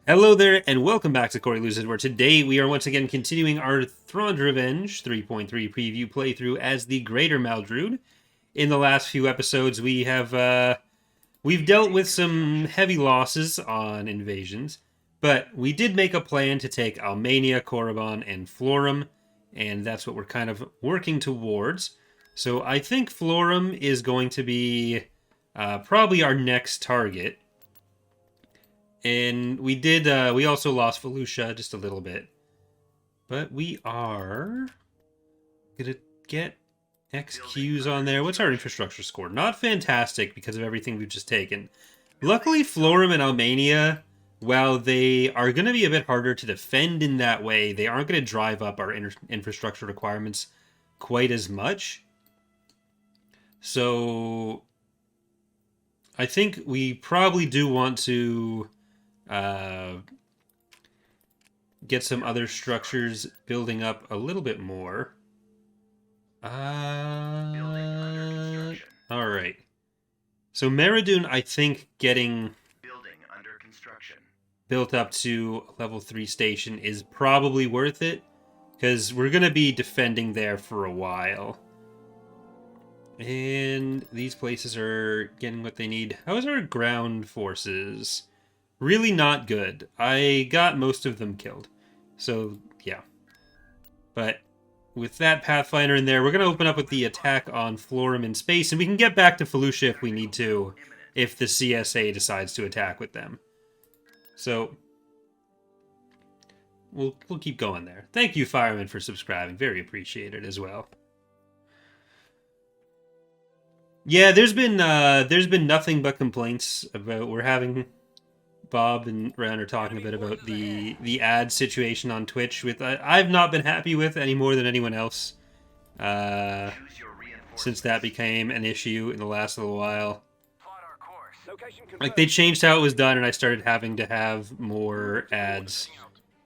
Hello there, and welcome back to Corey Loses, where today we are once again continuing our Thrawn Revenge 3.3 preview playthrough as the Greater Maldrood. In the last few episodes, we've dealt with some heavy losses on invasions, but we did make a plan to take Almania, Korriban, and Florham, and that's what we're kind of working towards. So I think Florham is going to be probably our next target. And we also lost Felucia just a little bit. But we are gonna get XQs on there. What's our infrastructure score? Not fantastic because of everything we've just taken. Luckily, Florham and Almania, while they are going to be a bit harder to defend in that way, they aren't going to drive up our infrastructure requirements quite as much. So I think we probably do want to get some other structures building up a little bit more. Alright. So Meridoon, I think, getting built up to a level 3 station is probably worth it, because we're going to be defending there for a while. And these places are getting what they need. How is our ground forces? Really not good. I got most of them killed. So, yeah. But with that Pathfinder in there, we're going to open up with the attack on Florham in space, and we can get back to Felucia if we need to, if the CSA decides to attack with them. So, we'll keep going there. Thank you, Fireman, for subscribing. Very appreciated as well. Yeah, there's been nothing but complaints about we're having... Bob and Ren are talking a bit about the ad situation on Twitch, with I've not been happy with any more than anyone else since that became an issue in the last little while. Like, they changed how it was done, and I started having to have more ads.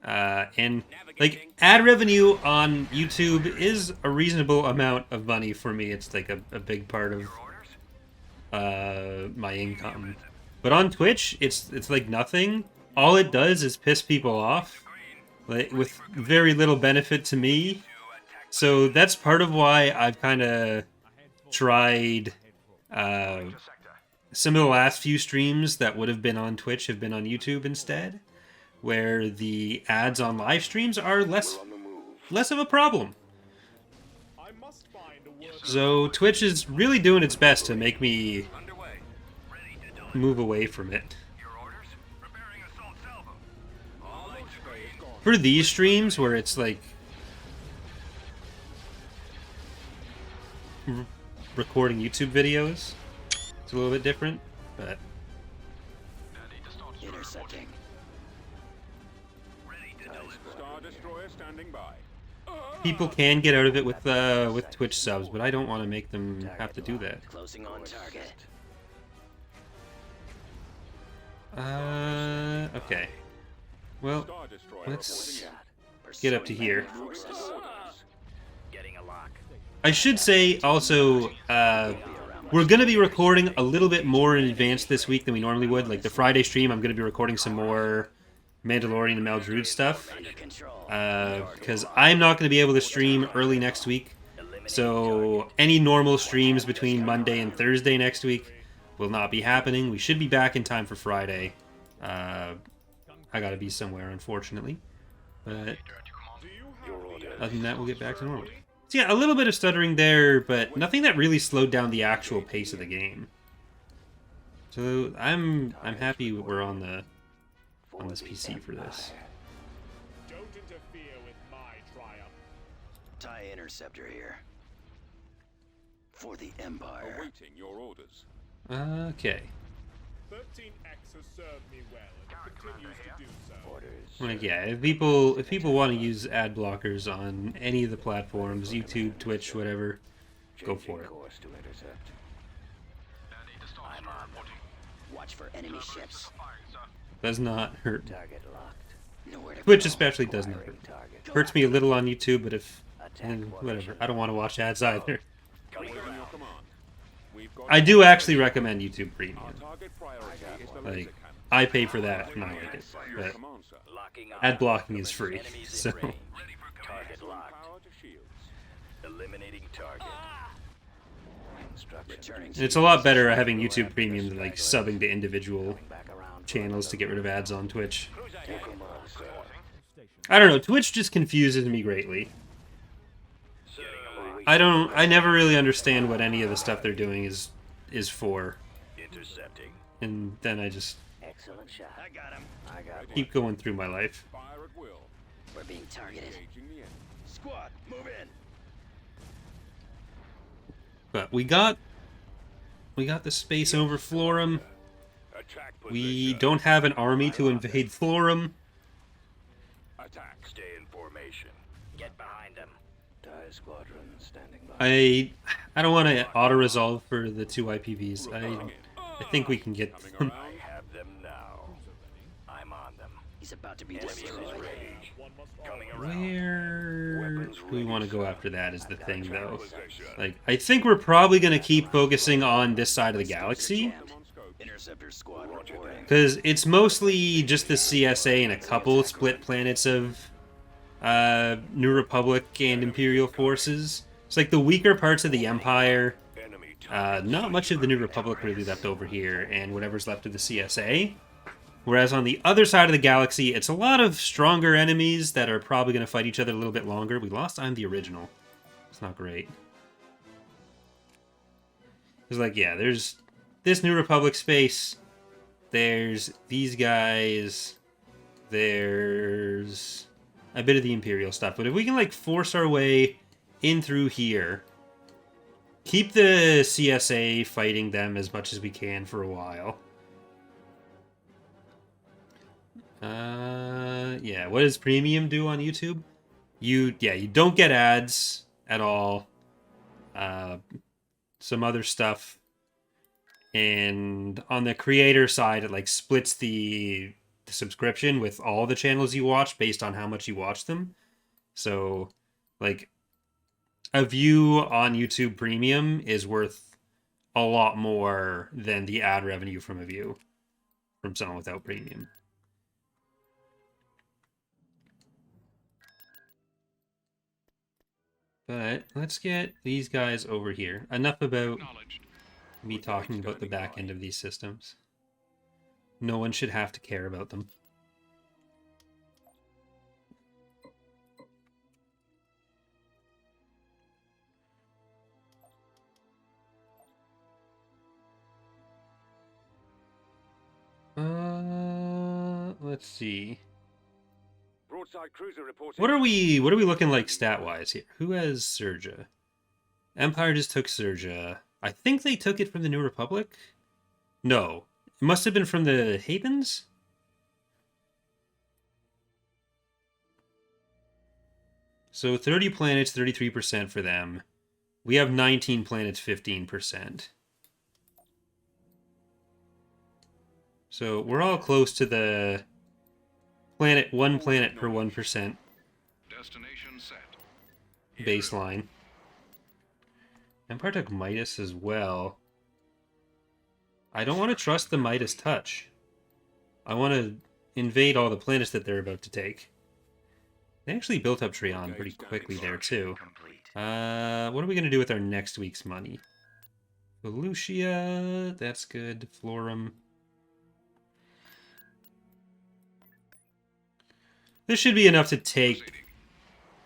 And, like, ad revenue on YouTube is a reasonable amount of money for me. It's, like, a big part of my income. But on Twitch, it's like nothing. All it does is piss people off, like, with very little benefit to me. So that's part of why I've kind of tried some of the last few streams that would have been on Twitch have been on YouTube instead, where the ads on live streams are less of a problem. So Twitch is really doing its best to make me move away from it. For these streams where it's like recording YouTube videos, it's a little bit different, but intercepting. people can get out of it with Twitch subs, but I don't want to make them have to do that. Closing on target. Okay. Well, let's get up to here. I should say, also, we're going to be recording a little bit more in advance this week than we normally would. Like, the Friday stream, I'm going to be recording some more Mandalorian and Maldrood stuff. Because I'm not going to be able to stream early next week. So, any normal streams between Monday and Thursday next week will not be happening. We should be back in time for Friday. I gotta be somewhere, unfortunately. But other than that, we'll get back to normal. So yeah, a little bit of stuttering there, but nothing that really slowed down the actual pace of the game. So I'm happy we're on this PC for this. Don't interfere with my triumph. TIE interceptor here. For the Empire. Awaiting your orders. Okay. 13X has served me well and continues to do so. Like, yeah, if people want to use ad blockers on any of the platforms, YouTube, Twitch, whatever, go for it. Watch for enemy ships. Does not hurt. Target locked. Nowhere to Twitch go. especially does not hurt. Hurts me a little on YouTube, but whatever. I don't want to watch ads either. I do actually recommend YouTube Premium. Like, I pay for that, and I like it. But Come on, sir. Locking on. ad blocking is free, Enemies so in range. Target locked. Power to shields. Eliminating target. Instructions. Returning it's a lot better having YouTube Premium than like subbing to individual channels to get rid of ads on Twitch. I don't know, Twitch just confuses me greatly. I never really understand what any of the stuff they're doing is for. Intercepting. And then I just Excellent shot. I got him. I got keep going through my life. Fire at will. We're being targeted. Engaging the enemy. Squad, move in. But we got the space over Florham. Attack We position. don't have an army to invade Florham. Attack. Stay in formation. Get behind them. Die squadron standing by. I don't want to auto resolve for the 2 IPVs. I think we can get them. I have them now. I'm on them. He's about to be Enemies destroyed. ready. One must Coming around. Where do we want to go after that is the thing, though. Position. Like, I think we're probably going to keep focusing on this side of the galaxy, Jammed. Interceptor squad reporting. because it's mostly just the CSA and a couple split planets of New Republic and Imperial forces. It's like the weaker parts of the Empire, Enemy target. not much of the New Republic really left over here, and whatever's left of the CSA. Whereas on the other side of the galaxy, it's a lot of stronger enemies that are probably going to fight each other a little bit longer. We lost I'm the Original. It's not great. It's like, yeah, there's this New Republic space. There's these guys. There's a bit of the Imperial stuff. But if we can, like, force our way in through here, keep the CSA fighting them as much as we can for a while. Yeah, what does Premium do on YouTube? You don't get ads at all. Some other stuff. And on the creator side, it like splits the subscription with all the channels you watch based on how much you watch them. So, like, a view on YouTube Premium is worth a lot more than the ad revenue from a view from someone without Premium. But let's get these guys over here. Enough about me talking about the back end of these systems. No one should have to care about them. Let's see. Broadside cruiser reporting. What are we looking like stat-wise here? Who has Surja? Empire just took Surja. I think they took it from the New Republic? No. It must have been from the Hapans? So 30 planets, 33% for them. We have 19 planets, 15%. So we're all close to the one planet per 1% Destination set. baseline. Empire took Midas as well. I don't want to trust the Midas touch. I want to invade all the planets that they're about to take. They actually built up Thrawn pretty quickly there, too. What are we going to do with our next week's money? Lucia, that's good. Florham. This should be enough to take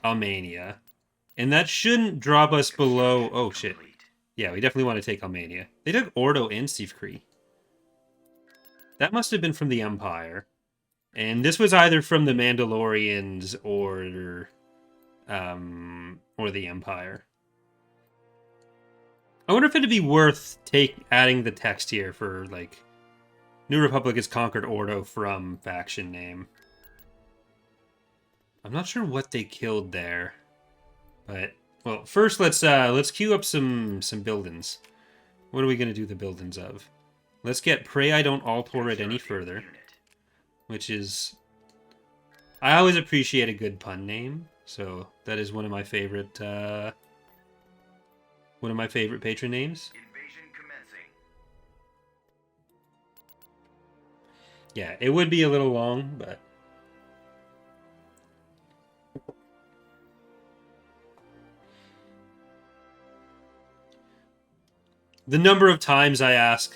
Almania. And that shouldn't drop us below... Oh, shit. Yeah, we definitely want to take Almania. They took Ordo and Sivkri. That must have been from the Empire. And this was either from the Mandalorians or the Empire. I wonder if it'd be worth adding the text here for, like, New Republic has conquered Ordo from faction name. I'm not sure what they killed there, but well, first let's queue up some buildings. What are we gonna do the buildings of? Let's get Pray I Don't Altor it any further, which is I always appreciate a good pun name, so that is one of my favorite patron names. Invasion commencing. Yeah, it would be a little long, but... The number of times I ask,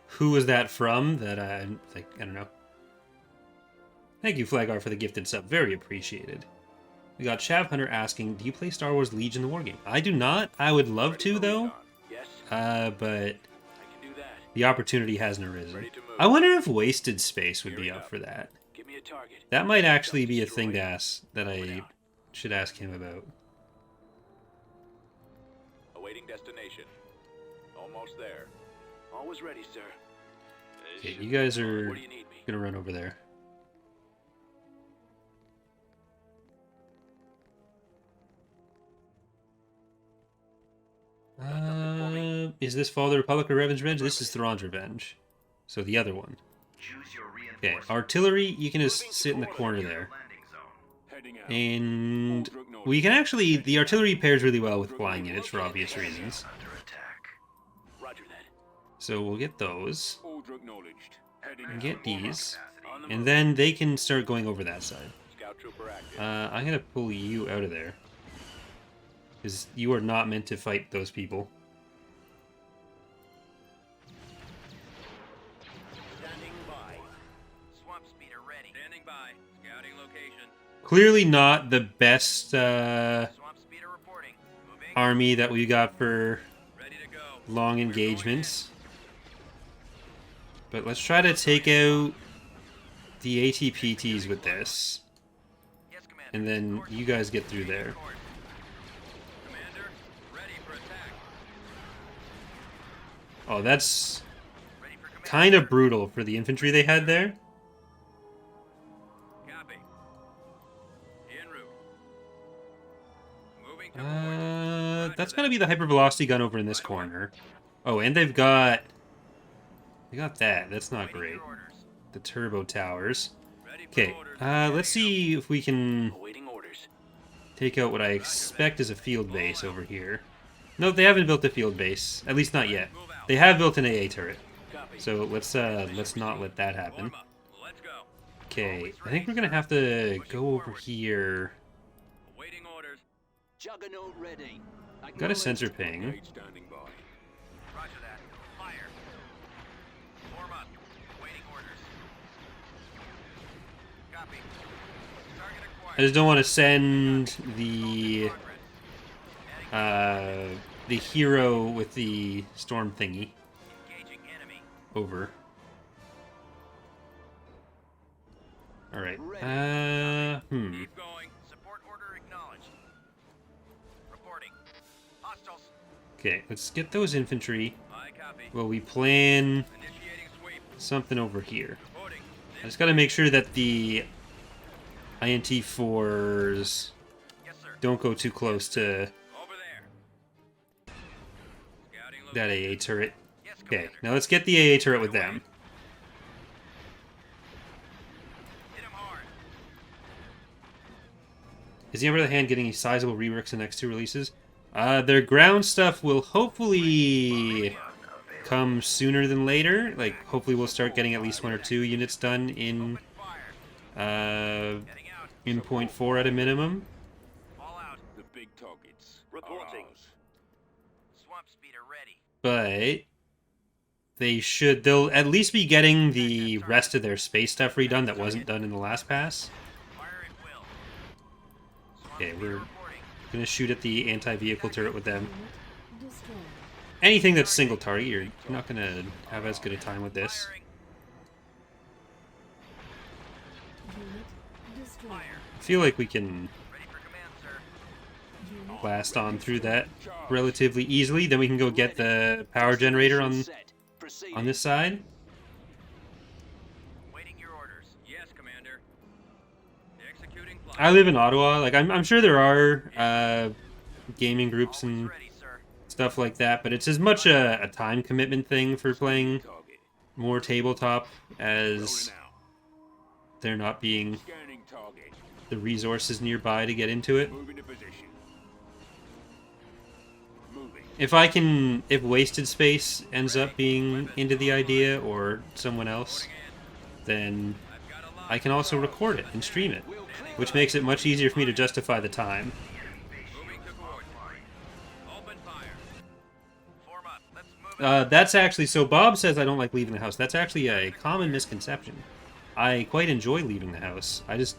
who was that from, that I'm like, I don't know. Thank you, Flagar, for the gifted sub. Very appreciated. We got Shav Hunter asking, do you play Star Wars Legion the Wargame? I do not. I would love to, though. Yes, But I can do that. the opportunity hasn't arisen. Ready to move. I wonder if Wasted Space would be up for that. Give me a target. That might actually be a thing to ask, that I should ask him about. Awaiting destination. Almost there. Always ready, sir. Okay, you guys are Where do you need me? gonna run over there. Is this Fall of the Republic or Revan's Revenge? This is Thrawn's Revenge. So the other one. Okay, artillery, you can just sit in the corner there. Heading out. And we can actually, the artillery pairs really well with flying units for obvious reasons. Roger that. So we'll get those, Order acknowledged. Heading and out. get these, On the and move. then they can start going over that side. Scout trooper active. I'm gonna pull you out of there. Because you are not meant to fight those people. Standing by. Swamp speeder ready. Standing by. Scouting location. Clearly not the best Swamp speeder reporting. Moving. army that we got for Ready to go. long engagements. But let's try to take out the ATPTs with this. Yes, Commander. And then Course. you guys get through there. Course. Commander, ready for attack. Oh, that's Ready for command. kind of brutal for the infantry they had there. Copy. En route. Moving to coordinates. That's gonna be the hypervelocity gun over in this corner. Oh, and they've got... They got that. That's not Waiting great. your orders. The turbo towers. Ready for Okay, orders. let's see if we can Awaiting orders. take out what I expect is a field base over here. No, they haven't built a field base. At least not yet. They have built an AA turret. Copy. So let's not let that happen. Form up. Let's go. Okay, I think we're gonna have to go over here. Awaiting orders. Juggernaut ready. Got a sensor ping. Engage standing by. Roger that. Fire. Form up. Waiting orders. Copy. Target I acquired. just don't want to send the Progress. the hero with the storm thingy Engaging enemy. over. All right. Keep going. Support order acknowledged. Reporting. Hostiles. Okay, let's get those infantry. I copy. Well, we plan Initiating sweep. something over here. Reporting. I just got to make sure that the INT4s Yes, sir. don't go too close to Over there. Scouting that location. AA turret. Yes, Okay, Commander. now let's get the AA turret with them. Hit him hard. Is the Emperor of the Hand getting any sizable reworks in the next two releases? Their ground stuff will hopefully come sooner than later. Like, hopefully we'll start getting at least 1 or 2 units done in Fire. Heading out. in point 4 at a minimum. All out. The big targets. Reporting. are ours. Swamp speeder ready. But they'll at least be getting the rest of their space stuff redone that wasn't done in the last pass. Fire at will. Swamp Okay, speeder we're reporting. gonna shoot at the anti-vehicle turret with them. Anything that's single target, you're not gonna have as good a time with this. Firing. Fire. I feel like we can Ready for command, sir. blast on through that relatively easily. Then we can go get the power generator on Set. Proceed. this side. Waiting your orders. Yes, Commander. Executing flight. I live in Ottawa. Like I'm sure there are gaming groups Always and ready, sir. stuff like that, but it's as much a time commitment thing for playing Target. more tabletop as Rolling out. there not being Scanning target. the resources nearby to get into it. Moving to position. Moving. If Wasted Space ends up being into the idea or someone else, then I can also record it and stream it, which makes it much easier for me to justify the time. Moving to coordinate. Open fire. Form up. Let's move it. That's actually, so Bob says I don't like leaving the house. That's actually a common misconception. I quite enjoy leaving the house. I just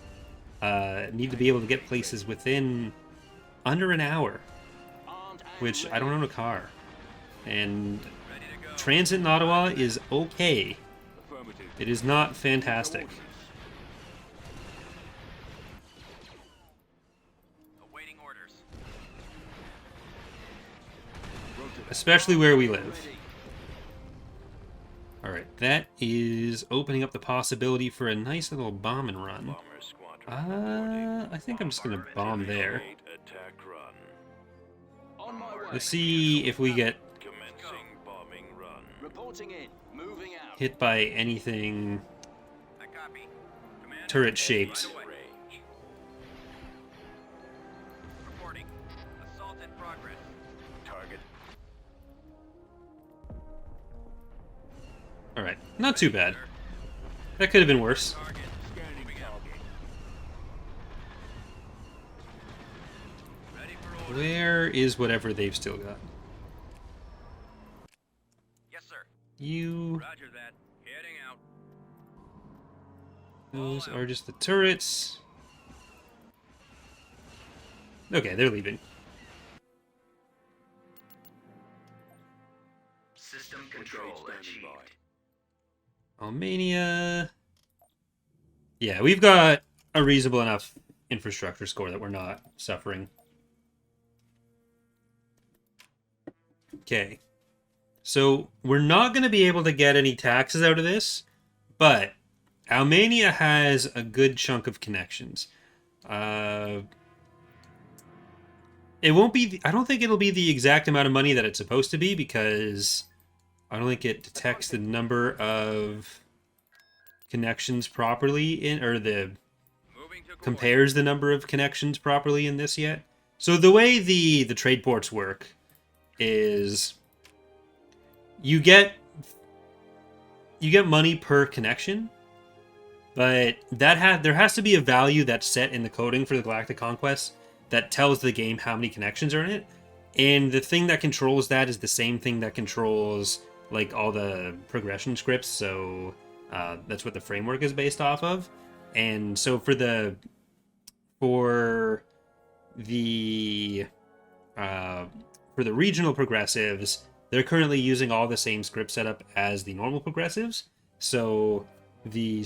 need to be able to get places within under an hour, which I don't own a car. And Ready to go. transit in Ottawa is okay. Affirmative. It is not fantastic. Awaiting orders. Especially where we live. Alright, that is opening up the possibility for a nice little bomb and run. Bomber squadron. I think I'm just gonna bomb there. Attack run. On my way. Let's see if we get Commencing bombing run. Reporting in. Moving out. hit by anything I copy. Commander. turret-shaped. Right away. Range. Reporting. Assault in progress. Target. Alright, not too bad. That could have been worse. Target. Moving out. Ready for orders. Where is whatever they've still got? Yes, sir. You... Roger that. Heading out. Those are just the turrets. Okay, they're leaving. System control achieved. Albania... Yeah, we've got a reasonable enough infrastructure score that we're not suffering. Okay. So, we're not going to be able to get any taxes out of this, but Albania has a good chunk of connections. It won't be... I don't think it'll be the exact amount of money that it's supposed to be, because I don't think it detects the number of connections properly in, or the Moving to compares the number of connections properly in this yet. So the way the trade ports work is you get money per connection, but there has to be a value that's set in the coding for the Galactic Conquest that tells the game how many connections are in it. And the thing that controls that is the same thing that controls like all the progression scripts, so that's what the framework is based off of. And so for the regional progressives, they're currently using all the same script setup as the normal progressives. So the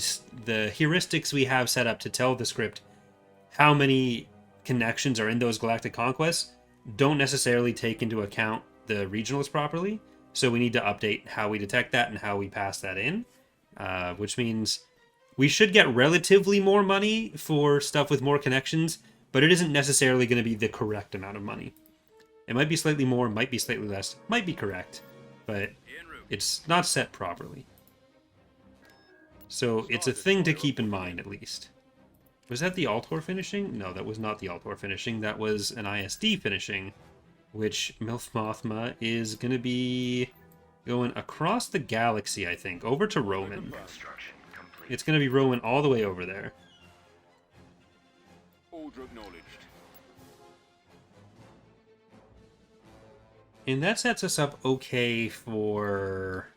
heuristics we have set up to tell the script how many connections are in those Galactic Conquests don't necessarily take into account the regionals properly. So we need to update how we detect that and how we pass that in, which means we should get relatively more money for stuff with more connections, but it isn't necessarily going to be the correct amount of money. It might be slightly more, might be slightly less, might be correct, but en route. it's not set properly. So it's a thing to keep in mind, at least. Was that the Altor finishing? No, that was not the Altor finishing. That was an ISD finishing, which Milf Mothma is going to be going across the galaxy, I think, over to Roman. Construction complete. It's going to be Roman all the way over there. Order acknowledged. And that sets us up okay for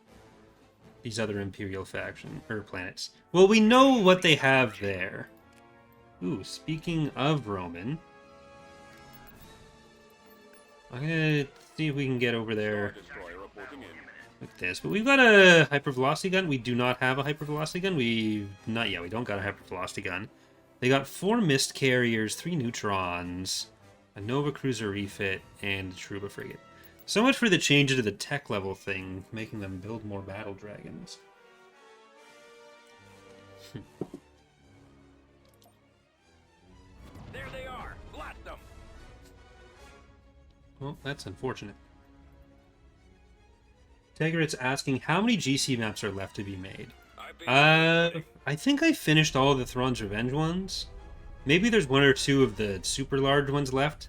these other Imperial faction, or planets. Well, we know what they have there. Ooh, speaking of Roman, I'm gonna see if we can get over there Destroyer reporting in. with this. But we've got a hypervelocity gun. We do not have a hypervelocity gun. We don't got a hypervelocity gun. They got 4 mist carriers, 3 neutrons, a Nova cruiser refit, and a Truba frigate. So much for the change to the tech level thing, making them build more battle dragons. There they are. Blast them. Well, that's unfortunate. Tegrit's asking how many GC maps are left to be made. I think I finished all of the Thrawn's Revenge ones. Maybe there's 1 or 2 of the super large ones left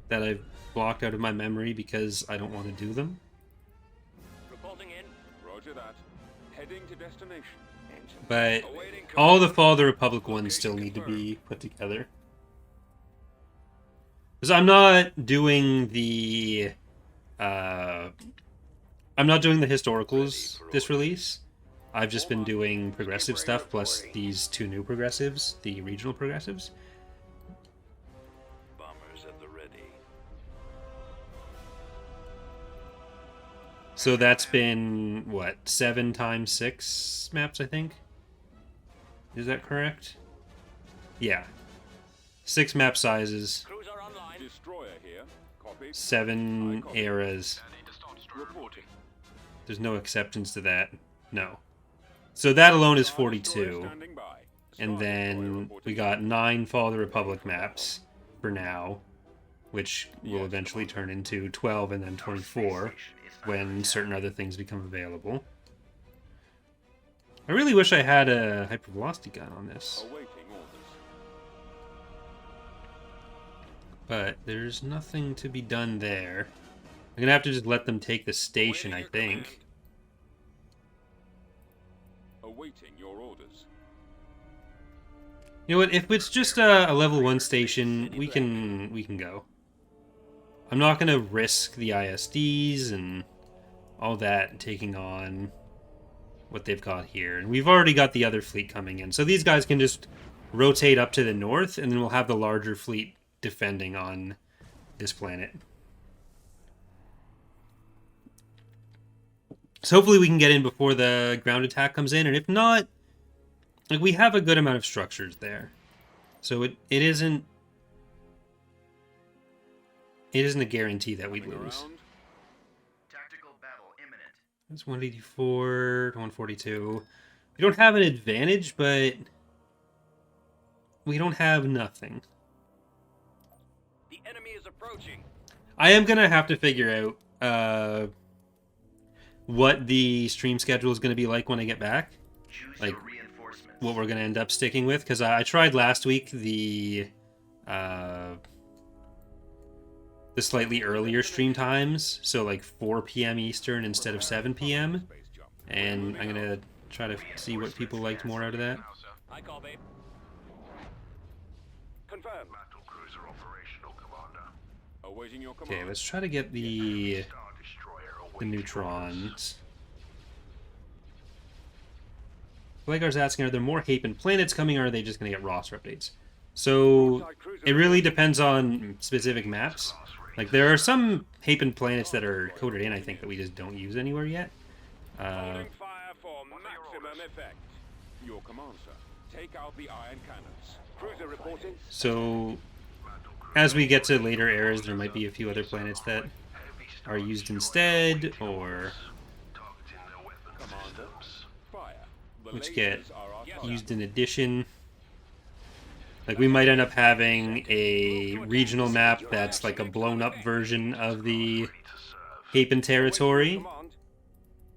that I've blocked out of my memory because I don't want to do them. Reporting in. Roger that. Heading to destination. But all the Fall of the Republic ones still need to be put together. Because I'm not doing the historicals this release. I've just been doing progressive stuff plus these two new progressives, the regional progressives. Bombers at the ready. So that's been, what, 7 times 6 maps, I think? Is that correct? Yeah. 6 map sizes, Cruiser online. Destroyer here. Copy. 7 eras. Reporting. There's no exceptions to that. No. So that alone is 42. Standing by. And then we got 9 Fall of the Republic maps for now, which will eventually turn into 12 and then 24 when certain other things become available. I really wish I had a hypervelocity gun on this, Awaiting orders. but there's nothing to be done there. I'm gonna have to just let them take the station, I think. Awaiting your orders. You know what? If it's just a level 1 station, we can go. I'm not gonna risk the ISDs and all that taking on what they've got here. And we've already got the other fleet coming in. So these guys can just rotate up to the north, and then we'll have the larger fleet defending on this planet. So hopefully we can get in before the ground attack comes in, and if not, like, we have a good amount of structures there. So it isn't a guarantee that we lose. Around. Tactical battle imminent. That's 184 to 142. We don't have an advantage, but we don't have nothing. The enemy is approaching. I am going to have to figure out what the stream schedule is going to be like when I get back. Choose Like, your reinforcements. what we're going to end up sticking with, because I tried last week the slightly earlier stream times, so like 4 p.m. Eastern instead of 7 p.m. Space jump. And I'm going to try to see what people liked more out of that. I copy. Confirm. Battle cruiser operational, Commander. Awaiting your command. Okay, let's try to get the Star Destroyer the awaiting neutrons. Blagar's asking, are there more Hapan planets coming, or are they just going to get roster updates? So, it really depends on specific maps. Like, there are some Hapan planets that are coded in, I think, that we just don't use anywhere yet. Holding fire for maximum effect. Your command, sir. Take out the iron cannons. Cruiser reporting. So, as we get to later eras, there might be a few other planets that are used instead, or targeting their weapons Commander. systems. Fire. The which lasers get are our target. used in addition. Like, we might end up having a regional map that's like a blown up version of the Hapan territory, Command.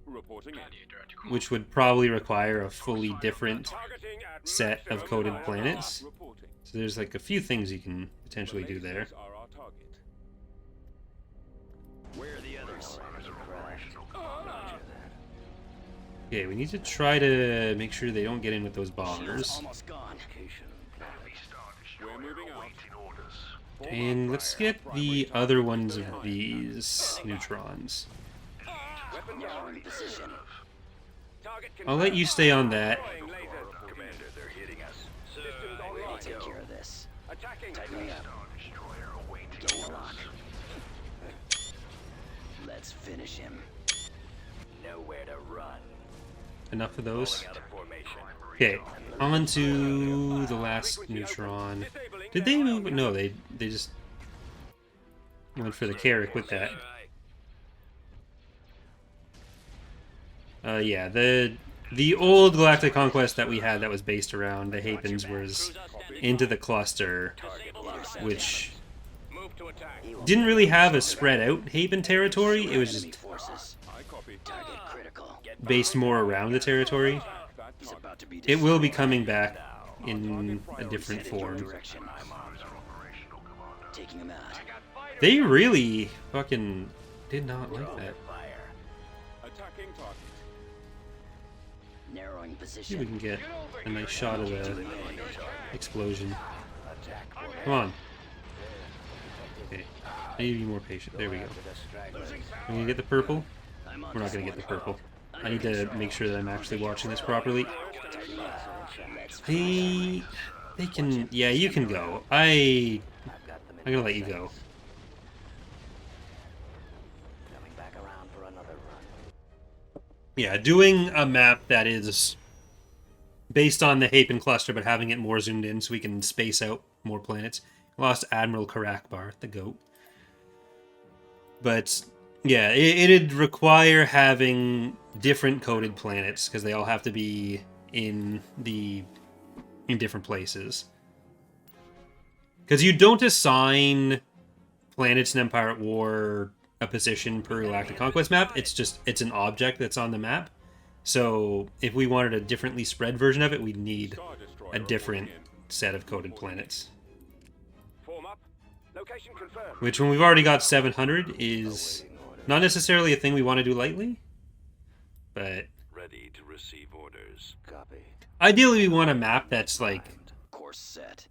Reporting in. which would probably require a fully different Targeting at set of maximum coded power. planets. Reporting. So there's like a few things you can potentially do there. Lasers are our target. Where are the others? Okay, we need to try to make sure they don't get in with those bombers. Almost gone. Heavy Star We're Destroyer moving out. awaiting orders. And let's get the other ones of these neutrons. Weapons are in Position. Target I'll let you stay on that. deploying lasers. Commander, they're hitting us. Systems I'll online. take care of this. Attacking. Tighten me up. Star Destroyer awaiting Get a orders. lock. Let's finish him. Nowhere to run. Enough of those. Out of formation. Okay, on to the last neutron. Did they move? No, they just went for the Carrick with that. Yeah, the old Galactic Conquest that we had that was based around the Hapans was into the cluster, which Move to attack. didn't really have a spread out Hapan territory. It was Enemy just forces. I copy. Target critical. based more around the territory. That He's target. about to be It will be destroyed. coming back in a different Headed your form. direction. Taking him out. They really fucking did not like that. Fire. Attacking target. Narrowing See if we position. can get a nice shot of the explosion. Come on. Okay. I need to be more patient. There we go. Are we gonna get the purple? I'm on We're not this gonna get the one. purple. I need to make sure that I'm actually watching this properly. They can... Yeah, you can go. I'm gonna let you go. Coming back around for another run. Yeah, doing a map that is based on the Hapan cluster, but having it more zoomed in so we can space out more planets. Lost Admiral Karakbar, the GOAT. But yeah, it'd require having different coded planets because they all have to be in different places. Because you don't assign planets in Empire at War a position per Galactic Conquest map. It's an object that's on the map. So if we wanted a differently spread version of it, we'd need Star Destroyer a different reporting in. set of coded planets. Form up. Location confirmed. Which, when we've already got 700, is not necessarily a thing we want to do lightly. But Ready to receive orders. Copy. ideally we want a map that's like Course set.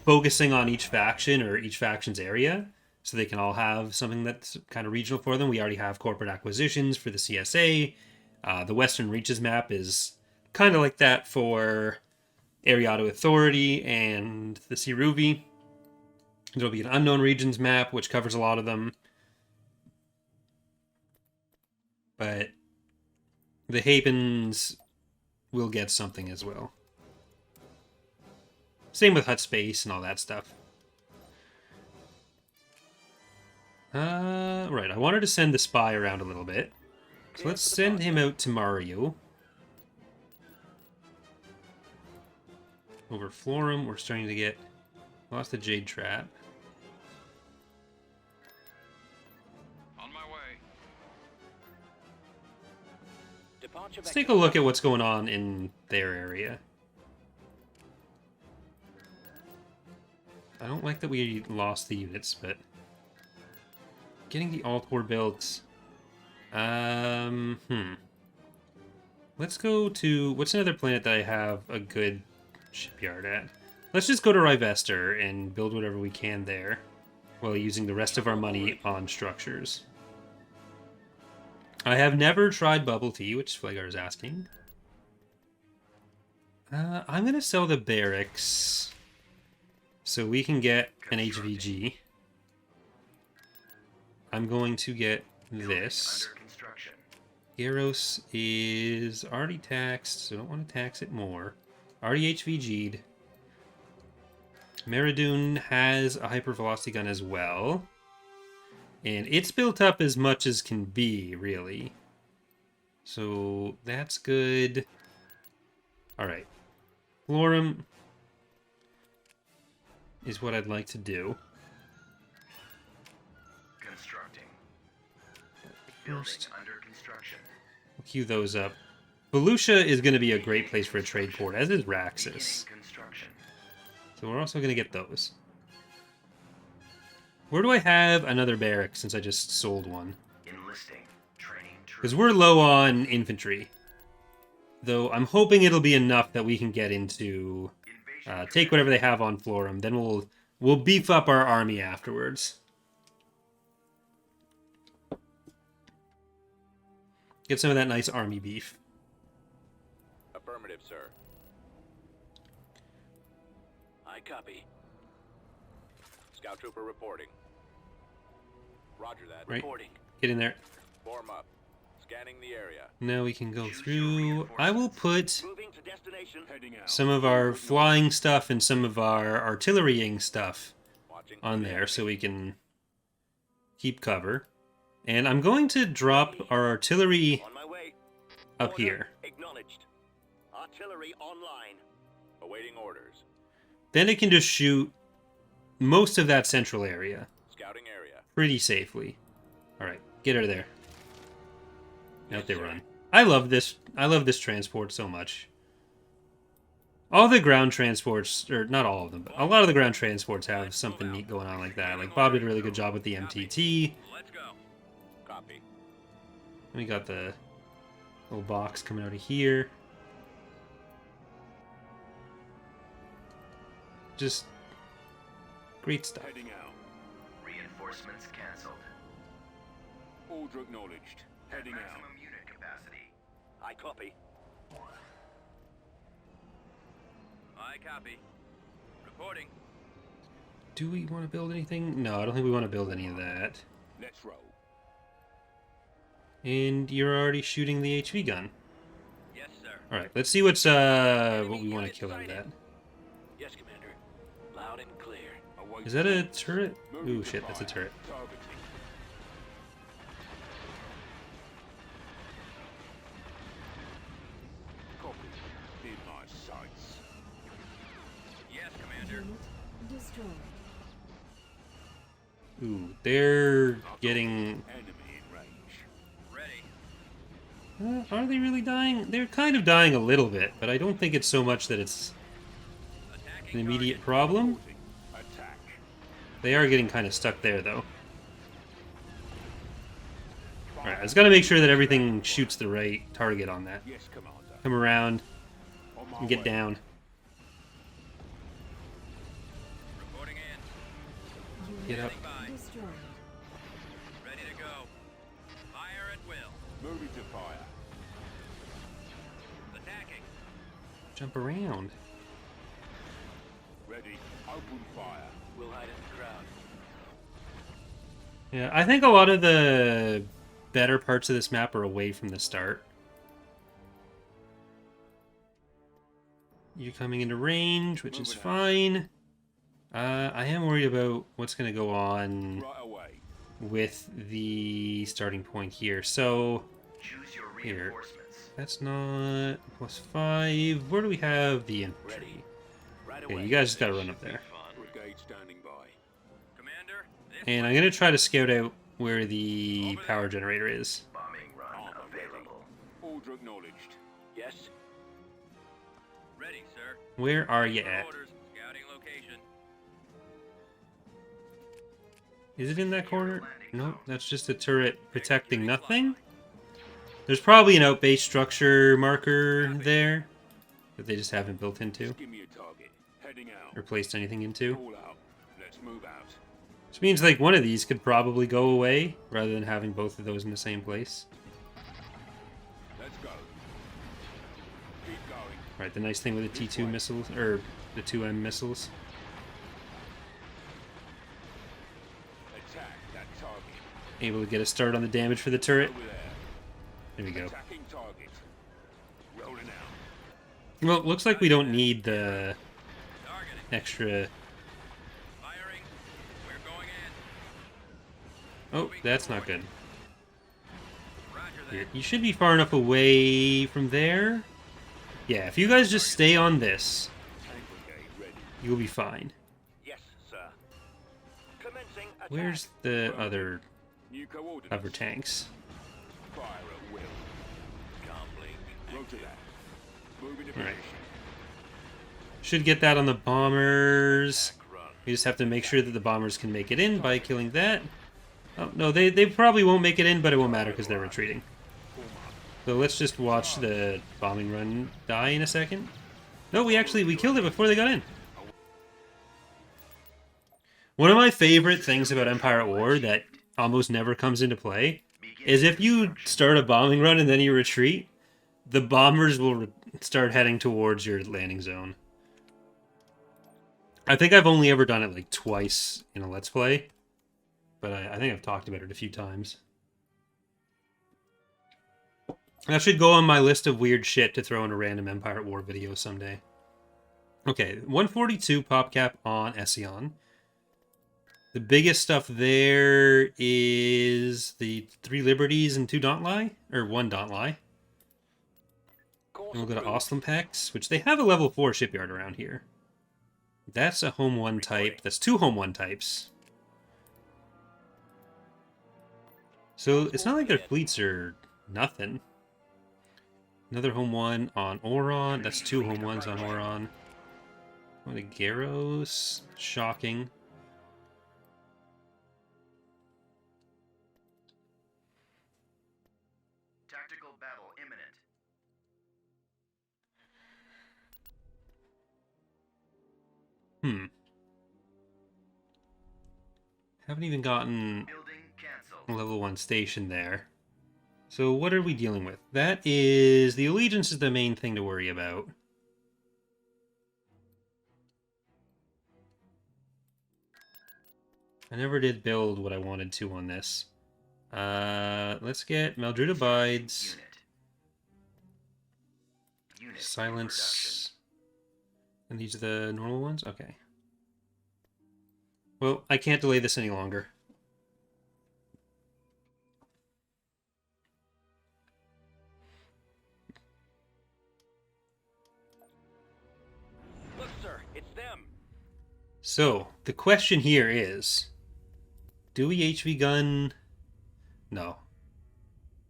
focusing on each faction or each faction's area, so they can all have something that's kind of regional for them. We already have corporate acquisitions for the CSA. The Western Reaches map is kind of like that for Ariado Authority and the Siruvi. There'll be an Unknown Regions map, which covers a lot of them. But the Hapans will get something as well. Same with Hut Space and all that stuff. Right, I wanted to send the spy around a little bit. So let's send him out to Mario. Over Florham, we're starting to get... Lost the Jade Trap. On my way. Departure Let's take a look at what's going on in their area. I don't like that we lost the units, but... Getting the Altor built... Let's go to... What's another planet that I have a good shipyard at? Let's just go to Rivester and build whatever we can there, while using the rest of our money on structures. I have never tried bubble tea, which Flagar is asking. I'm going to sell the barracks so we can get an HVG. I'm going to get this. Gyros is already taxed, so I don't want to tax it more. Already HVG'd. Meridoon has a hypervelocity gun as well. And it's built up as much as can be, really. So that's good. Alright. Florham is what I'd like to do. Constructing. First, Under construction. we'll queue those up. Volusia is going to be a great place for a trade port, as is Raxus. Construction. So we're also going to get those. Where do I have another barrack since I just sold one? Enlisting. Training Because we're low on infantry. Though I'm hoping it'll be enough that we can get into... take whatever they have on Florham. Then we'll beef up our army afterwards. Get some of that nice army beef. Affirmative, sir. I copy. Scout trooper reporting. Roger that. Right. Reporting. Get in there. Form up. Scanning the area. Now we can go through... I will put Moving to destination. Heading out. some of our flying stuff and some of our artillerying stuff Watching on there so we can keep cover. And I'm going to drop our artillery On my way. up Order here. Acknowledged. Artillery online. Awaiting orders. Then it can just shoot most of that central area Scouting area. pretty safely. Alright, get out of there. Out they run. I love this transport so much. All the ground transports, or not all of them, but a lot of the ground transports have something neat going on like that. Like Bob did a really good job with the MTT. Let's go. Copy. We got the little box coming out of here. just great stuff. Heading out. Reinforcements cancelled. Order acknowledged. Heading out. Maximum unit capacity. I copy. I copy. Reporting. Do we want to build anything? No, I don't think we want to build any of that. Let's roll. And you're already shooting the HV gun. Yes, sir. All right, let's see what we want to kill out of that. Yes, Commander. Loud and clear. Await. Is that a turret? Moving Ooh, to shit, that's a fire. turret. Targeting. Copy. In my sights. Yes, Commander. Destroyed. Ooh, they're getting... Enemy in range. Ready. Are they really dying? They're kind of dying a little bit, but I don't think it's so much that it's Attacking an immediate target. problem. Reporting. Attack. They are getting kind of stuck there, though. Alright, I just gotta make sure that everything shoots the right target on that. Yes, Commander. Come around On my and get way. down. Reporting in. Get up. Standing by. Destroyed. Ready to go. Fire at will. Moving to fire. Attacking. Jump around. Ready. Open fire. We'll hide in the crowd. Yeah, I think a lot of the better parts of this map are away from the start. You're coming into range, which is Moving out. fine. I am worried about what's going to go on Right away. with the starting point here. So, Choose your Here. reinforcements. that's not +5. Where do we have the infantry? Ready. Right Yeah, away. you guys just gotta run up there. Brigade standing by. Commander, this And way. I'm going to try to scout out where the power generator is. Bombing run Armor ready. available. Order acknowledged. Yes. Ready, sir. Where are you For at? orders. Scouting location. Is it in that corner? Nope, that's just a turret protecting nothing. There's probably an outbase structure marker there that they just haven't built into Give me a target. Heading out. or placed anything into. All out. Let's move out. Which means like one of these could probably go away rather than having both of those in the same place. Let's go. Keep going. Alright, the nice thing with the T2 missiles, or the 2M missiles, Attack that target. able to get a start on the damage for the turret. Over there. There we go. Attacking target. Rolling out. Well, it looks like we don't need the Targeting. extra... Firing. We're going in. Oh, that's not good. Roger Here, that. you should be far enough away from there. Yeah, if you guys just stay on this, Tank brigade ready. you'll be fine. Yes, sir. Commencing attack. Where's the other New coordinates. hover tanks? Fire at will. Comlink. Roger that. Moving to Alright. position. Should get that on the bombers. Run. We just have to make sure that the bombers can make it in by killing that. Oh, no, they probably won't make it in, but it won't matter because they're retreating. So let's just watch the bombing run die in a second. No, we killed it before they got in. One of my favorite things about Empire at War that almost never comes into play is if you start a bombing run and then you retreat, the bombers will start heading towards your landing zone. I think I've only ever done it like twice in a Let's Play, but I think I've talked about it a few times. That should go on my list of weird shit to throw in a random Empire at War video someday. Okay, 142 PopCap on Ession. The biggest stuff there is the 3 Liberties and 2 Dauntlai, or 1 Dauntlai. And we'll go to Oslimpex, which they have a level 4 shipyard around here. That's a Home 1 type. That's 2 Home 1 types. So it's not like their fleets are nothing. Another Home 1 on Oron. That's 2 Home 1s on Oron. What a Garros. Shocking. Tactical battle imminent. Haven't even gotten Building cancelled. a level 1 station there. So what are we dealing with? That is... the allegiance is the main thing to worry about. I never did build what I wanted to on this. Let's get Maldrood Abides. Unit Silence. And these are the normal ones? Okay. Well, I can't delay this any longer. Look, sir, it's them. So, the question here is... do we HV gun... no.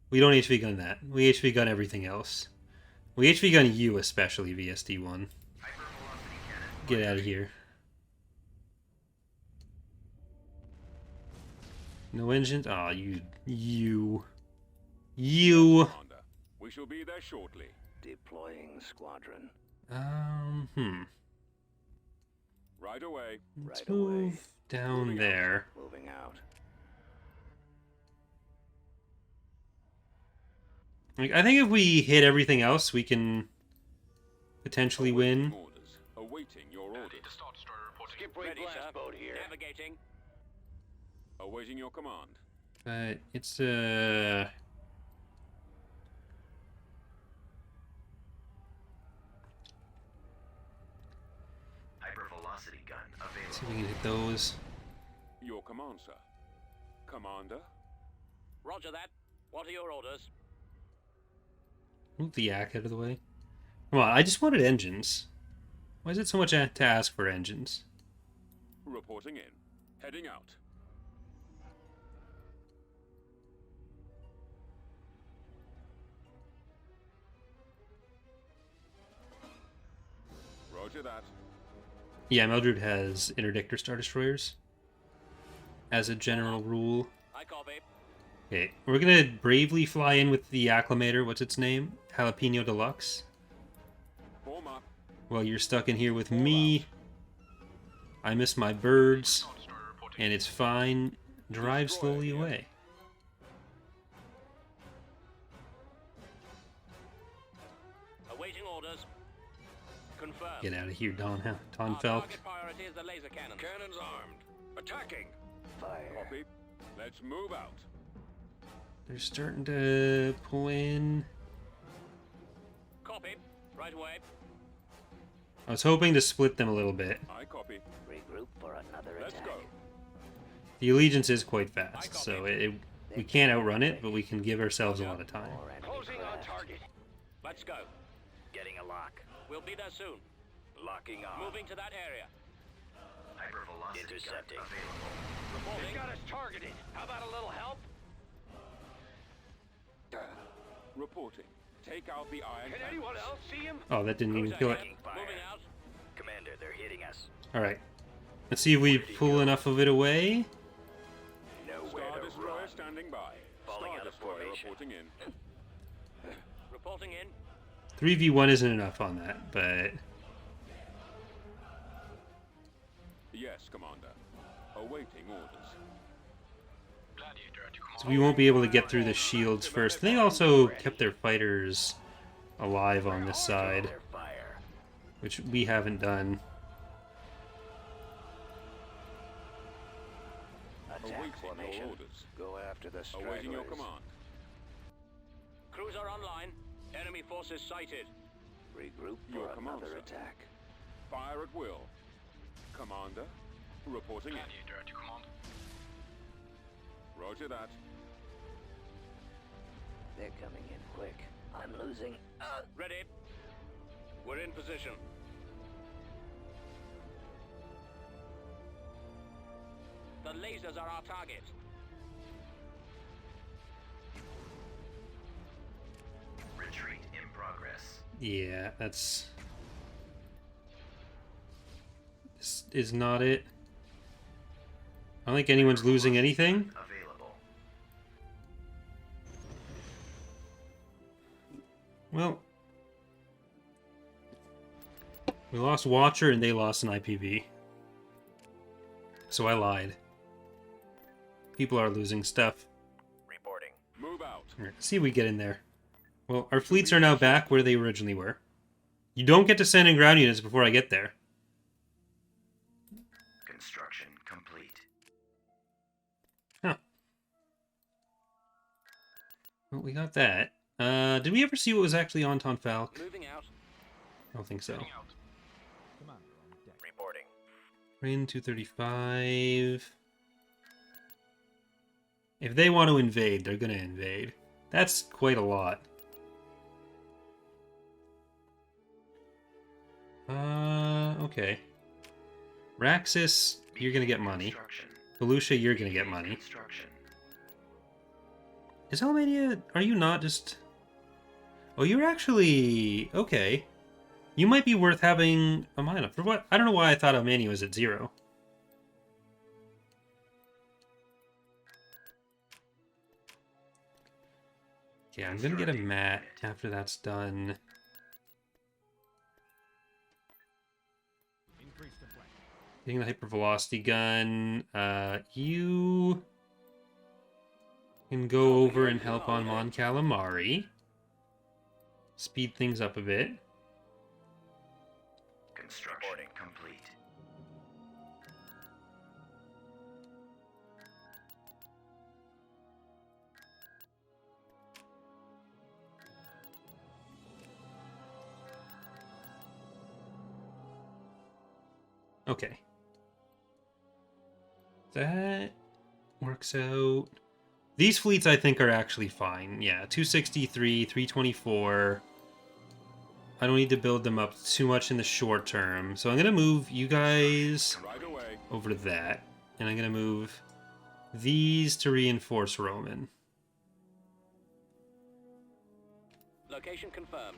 We don't HV gun that. We HV gun everything else. We HV gun you especially, VSD1. Get out of here. No engines? Aw, you. Commander, we shall be there shortly. Deploying squadron. Right away. Let's Right move away. down there. Moving out. Like, I think if we hit everything else, we can potentially win. Awaiting orders. Awaiting your orders. Star Destroyer reporting. Skip ready, sir. Boat here. Navigating. Awaiting your command. But it's Hypervelocity gun see if available. we can hit those. Your command, sir. Commander. Roger that. What are your orders? Move the yak out of the way. Come on, I just wanted engines. Why is it so much to ask for engines? Reporting in. Heading out. Roger that. Yeah, Maldrood has interdictor Star Destroyers. As a general rule. I copy. Okay, we're gonna bravely fly in with the Acclimator. What's its name? Jalapeno Deluxe. Form up. Well, you're stuck in here with me. I miss my birds. Star Destroyer reporting. And it's fine. Drive Destroyer slowly here. away. Awaiting orders. Confirmed. Get out of here, Don Our Felk. target priority is the laser cannon. Cannons armed. Attacking. Fire. Copy. Let's move out. They're starting to pull in. Copy. Right away. I was hoping to split them a little bit. I copy. Regroup for another Let's attack. go. The Allegiance is quite fast, so we can't outrun it, but we can give ourselves a lot of time. More enemy Closing on craft. target. Let's go. Getting a lock. We'll be there soon. Locking on. Moving to that area. Hypervelocity Intercepting. gun available. Reporting. us targeted. How about a little help? Reporting. Take out the iron Can cannons. anyone else see him? Oh, that didn't even Cruiser kill it. ahead. Moving out. Commander, they're hitting us. Alright. Let's see if we pull enough of it away. Nowhere Star to Destroyer run. standing by. Falling Star out of Destroyer formation. reporting in. Reporting in. 3v1 isn't enough on that, but Yes, Commander. Awaiting orders. Gladiator at your command. so we won't be able to get through the shields first. They also kept their fighters alive on this side, Their fire. which we haven't done. Attack Awaiting your formation. orders. Go after the stragglers. Awaiting your command. Cruiser online. Enemy forces sighted. Regroup Your for command, another sir. attack. Fire at will. Commander. Reporting in. Gladiator at your command. Roger that. They're coming in quick. I'm losing. Ready. We're in position. The lasers are our target. Retreat in progress. Yeah, that's... this is not it. I don't think anyone's losing anything. Available. Well, we lost Watcher and they lost an IPV. So I lied. People are losing stuff. Reporting. Move out. Alright, let's see if we get in there. Well, our fleets are now back where they originally were. You don't get to send in ground units before I get there. Construction complete. Huh. Well, we got that. Did we ever see what was actually on Tonfalk? Moving out. I don't think so. Heading out. Reporting. Rain 235. If they want to invade, they're gonna invade. That's quite a lot. Okay. Raxus, you're gonna get money. Construction. Volusia, you're gonna get money. Construction. Is Almania... Are you not just... Oh, you're actually... Okay. You might be worth having a mine up. For what? I don't know why I thought Almania was at 0. Okay, I'm gonna get a mat after that's done. Getting the hypervelocity gun. You can go over and help on Mon Calamari. Speed things up a bit. Construction complete. Okay. That works out. These fleets, I think, are actually fine. Yeah, 263, 324. I don't need to build them up too much in the short term. So I'm going to move you guys Right away. over to that. And I'm going to move these to reinforce Roman. Location confirmed.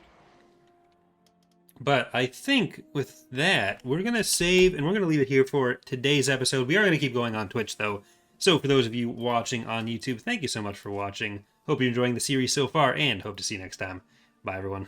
But I think with that, we're going to save, and we're going to leave it here for today's episode. We are going to keep going on Twitch, though. So for those of you watching on YouTube, thank you so much for watching. Hope you're enjoying the series so far, and hope to see you next time. Bye, everyone.